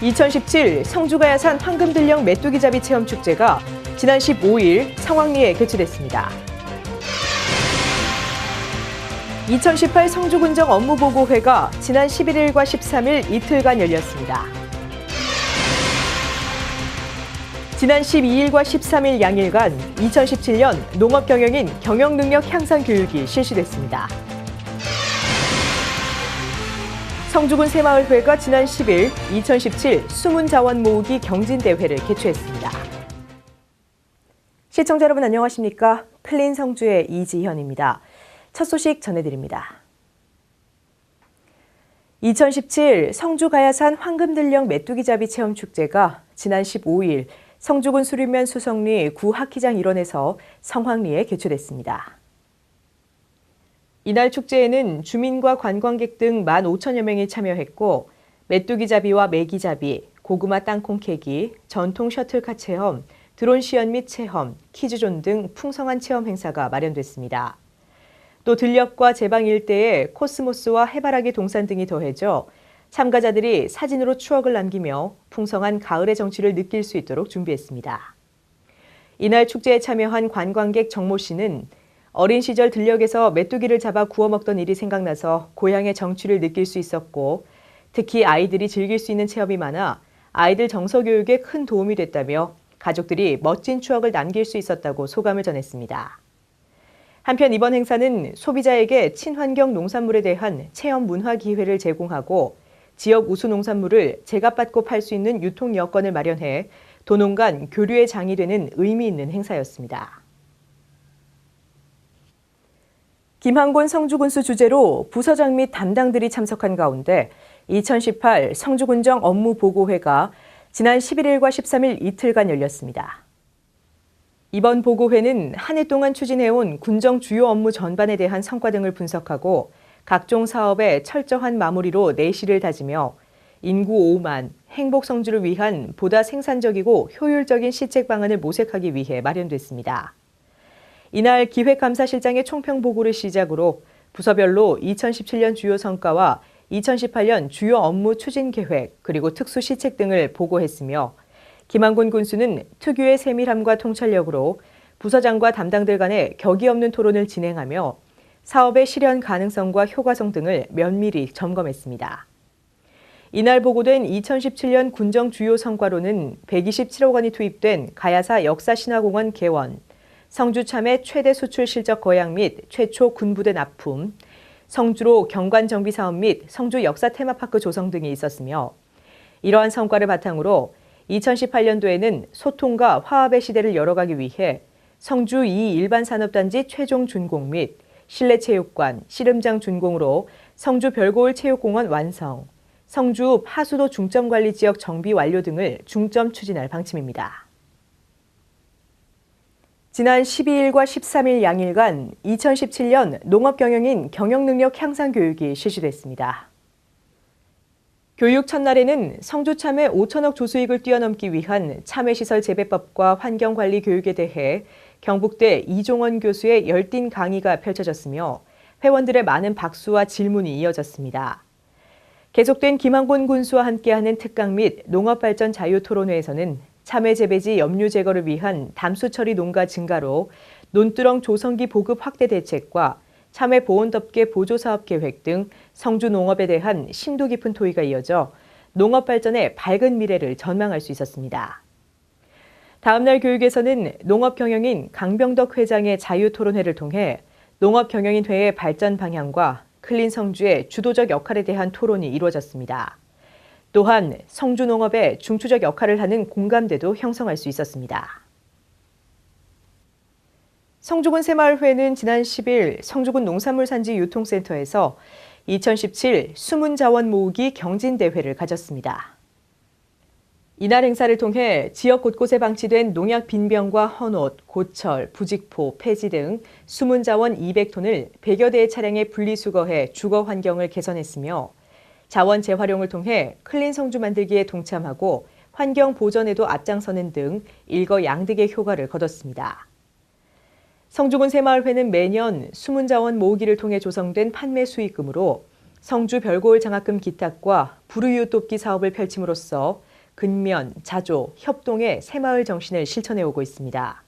2017 성주가야산 황금들령 메뚜기잡이 체험축제가 지난 15일 성황리에 개최됐습니다. 2018 성주군정 업무보고회가 지난 11일과 13일 이틀간 열렸습니다. 지난 12일과 13일 양일간 2017년 농업경영인 경영능력 향상 교육이 실시됐습니다. 성주군 새마을회가 지난 10일 2017 수문자원 모으기 경진대회를 개최했습니다. 시청자 여러분 안녕하십니까? 클린 성주의 이지현입니다. 첫 소식 전해드립니다. 2017 성주가야산 황금들령 메뚜기잡이 체험축제가 지난 15일 성주군 수림면 수성리 구하키장 일원에서 성황리에 개최됐습니다. 이날 축제에는 주민과 관광객 등 15,000여 명이 참여했고 메뚜기잡이와 메기잡이, 고구마 땅콩 캐기, 전통 셔틀카 체험, 드론 시연 및 체험, 퀴즈존 등 풍성한 체험 행사가 마련됐습니다. 또 들녘과 제방 일대에 코스모스와 해바라기 동산 등이 더해져 참가자들이 사진으로 추억을 남기며 풍성한 가을의 정취를 느낄 수 있도록 준비했습니다. 이날 축제에 참여한 관광객 정모 씨는 어린 시절 들녘에서 메뚜기를 잡아 구워 먹던 일이 생각나서 고향의 정취를 느낄 수 있었고 특히 아이들이 즐길 수 있는 체험이 많아 아이들 정서 교육에 큰 도움이 됐다며 가족들이 멋진 추억을 남길 수 있었다고 소감을 전했습니다. 한편 이번 행사는 소비자에게 친환경 농산물에 대한 체험 문화 기회를 제공하고 지역 우수 농산물을 제값받고 팔 수 있는 유통 여건을 마련해 도농 간 교류의 장이 되는 의미 있는 행사였습니다. 김한곤 성주군수 주재로 부서장 및 담당들이 참석한 가운데 2018 성주군정 업무보고회가 지난 11일과 13일 이틀간 열렸습니다. 이번 보고회는 한 해 동안 추진해온 군정 주요 업무 전반에 대한 성과 등을 분석하고 각종 사업의 철저한 마무리로 내실을 다지며 인구 5만, 행복 성주를 위한 보다 생산적이고 효율적인 시책 방안을 모색하기 위해 마련됐습니다. 이날 기획감사실장의 총평 보고를 시작으로 부서별로 2017년 주요 성과와 2018년 주요 업무 추진 계획 그리고 특수 시책 등을 보고했으며 김한곤 군수는 특유의 세밀함과 통찰력으로 부서장과 담당들 간의 격이 없는 토론을 진행하며 사업의 실현 가능성과 효과성 등을 면밀히 점검했습니다. 이날 보고된 2017년 군정 주요 성과로는 127억 원이 투입된 가야사 역사신화공원 개원, 성주 참외 최대 수출 실적 거양 및 최초 군부대 납품, 성주로 경관 정비 사업 및 성주 역사 테마파크 조성 등이 있었으며 이러한 성과를 바탕으로 2018년도에는 소통과 화합의 시대를 열어가기 위해 성주 2 일반산업단지 최종 준공 및 실내체육관, 씨름장 준공으로 성주 별고을 체육공원 완성, 성주 하수도 중점관리지역 정비 완료 등을 중점 추진할 방침입니다. 지난 12일과 13일 양일간 2017년 농업경영인 경영능력 향상 교육이 실시됐습니다. 교육 첫날에는 성주 참외 5천억 조수익을 뛰어넘기 위한 참외시설 재배법과 환경관리 교육에 대해 경북대 이종원 교수의 열띤 강의가 펼쳐졌으며 회원들의 많은 박수와 질문이 이어졌습니다. 계속된 김한곤 군수와 함께하는 특강 및 농업발전 자유토론회에서는 참외 재배지 염류 제거를 위한 담수 처리 농가 증가로 논두렁 조성기 보급 확대 대책과 참외 보온 덮개 보조 사업 계획 등 성주 농업에 대한 심도 깊은 토의가 이어져 농업 발전의 밝은 미래를 전망할 수 있었습니다. 다음 날 교육에서는 농업경영인 강병덕 회장의 자유토론회를 통해 농업경영인회의 발전 방향과 클린 성주의 주도적 역할에 대한 토론이 이루어졌습니다. 또한 성주 농업의 중추적 역할을 하는 공감대도 형성할 수 있었습니다. 성주군 새마을회는 지난 10일 성주군 농산물산지 유통센터에서 2017 수문자원 모으기 경진대회를 가졌습니다. 이날 행사를 통해 지역 곳곳에 방치된 농약 빈병과 헌옷, 고철, 부직포, 폐지 등 수문자원 200톤을 100여 대의 차량에 분리수거해 주거 환경을 개선했으며 자원 재활용을 통해 클린 성주 만들기에 동참하고 환경 보전에도 앞장서는 등 일거양득의 효과를 거뒀습니다. 성주군 새마을회는 매년 수문자원 모으기를 통해 조성된 판매 수익금으로 성주 별고을 장학금 기탁과 불우이웃 돕기 사업을 펼침으로써 근면, 자조, 협동의 새마을 정신을 실천해 오고 있습니다.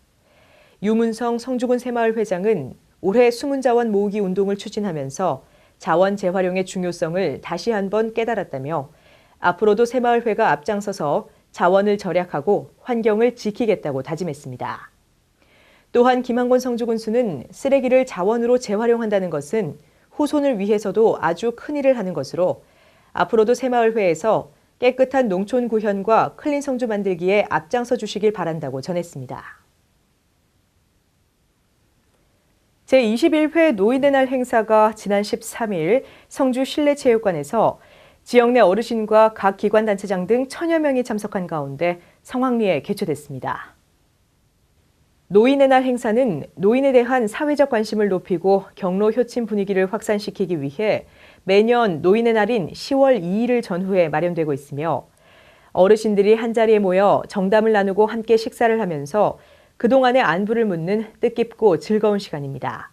유문성 성주군 새마을 회장은 올해 수문자원 모으기 운동을 추진하면서 자원 재활용의 중요성을 다시 한번 깨달았다며 앞으로도 새마을회가 앞장서서 자원을 절약하고 환경을 지키겠다고 다짐했습니다. 또한 김한곤 성주군수는 쓰레기를 자원으로 재활용한다는 것은 후손을 위해서도 아주 큰 일을 하는 것으로 앞으로도 새마을회에서 깨끗한 농촌 구현과 클린 성주 만들기에 앞장서 주시길 바란다고 전했습니다. 제21회 노인의 날 행사가 지난 13일 성주 실내체육관에서 지역 내 어르신과 각 기관단체장 등 1000여 명이 참석한 가운데 성황리에 개최됐습니다. 노인의 날 행사는 노인에 대한 사회적 관심을 높이고 경로 효침 분위기를 확산시키기 위해 매년 노인의 날인 10월 2일을 전후해 마련되고 있으며 어르신들이 한자리에 모여 정담을 나누고 함께 식사를 하면서 그동안의 안부를 묻는 뜻깊고 즐거운 시간입니다.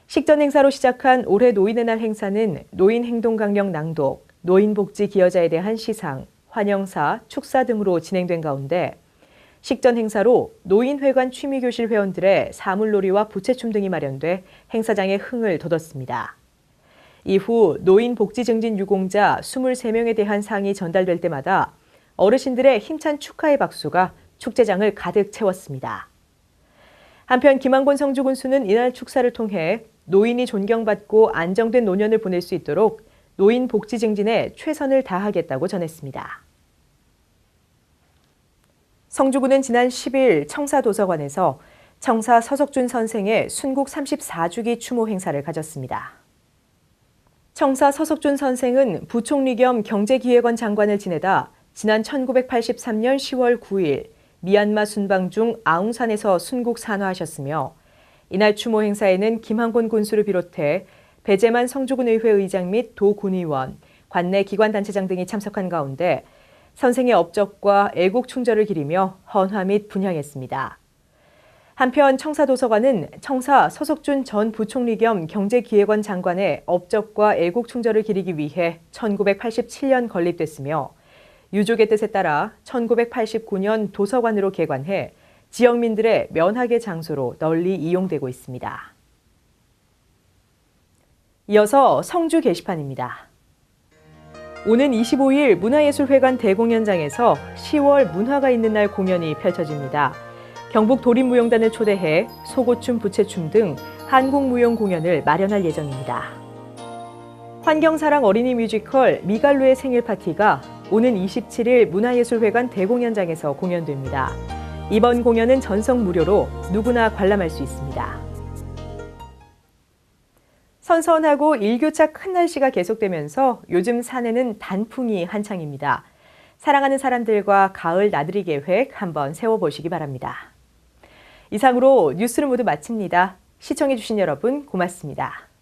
식전 행사로 시작한 올해 노인의 날 행사는 노인 행동 강령 낭독, 노인 복지 기여자에 대한 시상, 환영사, 축사 등으로 진행된 가운데 식전 행사로 노인회관 취미교실 회원들의 사물놀이와 부채춤 등이 마련돼 행사장의 흥을 돋웠습니다. 이후 노인 복지 증진 유공자 23명에 대한 상이 전달될 때마다 어르신들의 힘찬 축하의 박수가 축제장을 가득 채웠습니다. 한편 김한곤 성주군수는 이날 축사를 통해 노인이 존경받고 안정된 노년을 보낼 수 있도록 노인 복지 증진에 최선을 다하겠다고 전했습니다. 성주군은 지난 10일 청사도서관에서 청사 서석준 선생의 순국 34주기 추모 행사를 가졌습니다. 청사 서석준 선생은 부총리 겸 경제기획원 장관을 지내다 지난 1983년 10월 9일 미얀마 순방 중 아웅산에서 순국 산화하셨으며 이날 추모 행사에는 김한곤 군수를 비롯해 배재만 성주군 의회 의장 및 도군의원, 관내 기관단체장 등이 참석한 가운데 선생의 업적과 애국 충절을 기리며 헌화 및 분향했습니다. 한편 청사도서관은 청사 서석준 전 부총리 겸 경제기획원 장관의 업적과 애국 충절을 기리기 위해 1987년 건립됐으며 유족의 뜻에 따라 1989년 도서관으로 개관해 지역민들의 면학의 장소로 널리 이용되고 있습니다. 이어서 성주 게시판입니다. 오는 25일 문화예술회관 대공연장에서 10월 문화가 있는 날 공연이 펼쳐집니다. 경북 도립무용단을 초대해 소고춤, 부채춤 등 한국무용 공연을 마련할 예정입니다. 환경사랑 어린이 뮤지컬 미갈루의 생일 파티가 오는 27일 문화예술회관 대공연장에서 공연됩니다. 이번 공연은 전석 무료로 누구나 관람할 수 있습니다. 선선하고 일교차 큰 날씨가 계속되면서 요즘 산에는 단풍이 한창입니다. 사랑하는 사람들과 가을 나들이 계획 한번 세워보시기 바랍니다. 이상으로 뉴스를 모두 마칩니다. 시청해주신 여러분 고맙습니다.